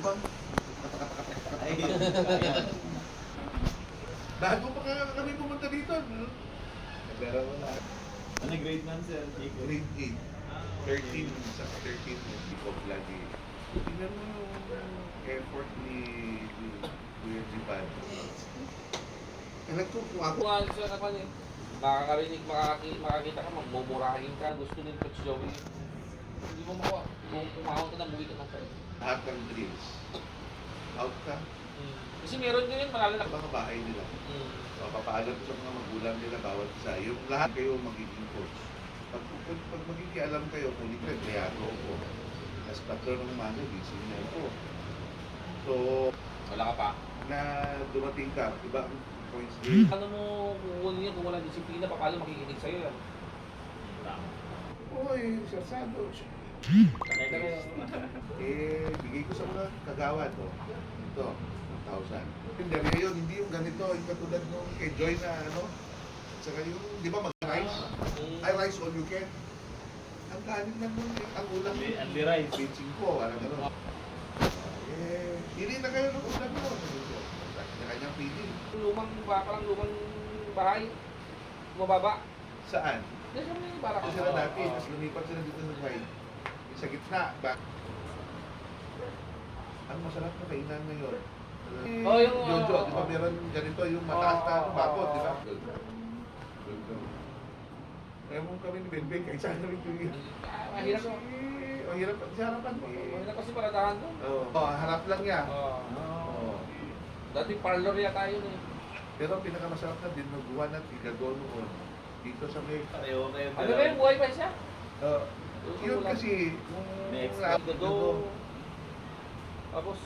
bang? Ay, Bago pa kami pumunta dito. pero wala. Ano grade man sir? Grade 8. 13 sa 13 hindi ko lagi. Tingnan mo yung effort ni Kuya Jiban. Alam ko kung ako. Kung ano siya naman eh, makakarinig, makakita ka, magmumurahin ka, gusto ni Coach Joey. Hindi mo makuha. Kung kumahon ka na, buwi ka na sa'yo. Lahat ng drills. Out ka. Kasi meron din yun, malala na. Mga bahay nila. Papaalam sa mga magulang nila bawat isa. Yung lahat kayo magiging coach. Pag magkikialam kayo, kung ito empleyado ko. As patron ng mga gising na ito. So, Wala ka pa. na dumating ka, iba ang points din. Ano mo kukunin yan kung walang disiplina, paano makikinig sa'yo yan? Uy, sersado. Sakay ka rin. Bigay ko sa mga kagawad. Ito, 1,000. Hindi yun, hindi yung ganito, yung katulad nung kay Joy na ano. At saka yung, di ba mag-rice? Ay, rice all you can. Ang kanin lang nun, ang ulam. Only rice. Bitching ko, ano gano'n. Hindi na kayo ng ulam mo. Kanya-kanyang feeling. Parang lumang bahay. Mababa. Saan? Kasi may barak. Kasi sila dati, tapos lumipat sila dito sa side. Sa gitna, back. Ang masarap na kainan ngayon. Oh, yung, Jojo, di ba meron ganito yung mataas na bakod, di ba? Ewan kami ni Benben, kaysa kami yung Mahirap mo. Ang hirap sa harapan mo. Mahirap kasi paradahan doon. Oo, harap lang niya. Oo. Dati parlor yata yun eh. Pero pinakamasarap na dinuguan at igagaw noon. Dito sa may... Pareho kayo. Ano ba yung buhay pa siya? Yun kasi, Next. Gado. Tapos,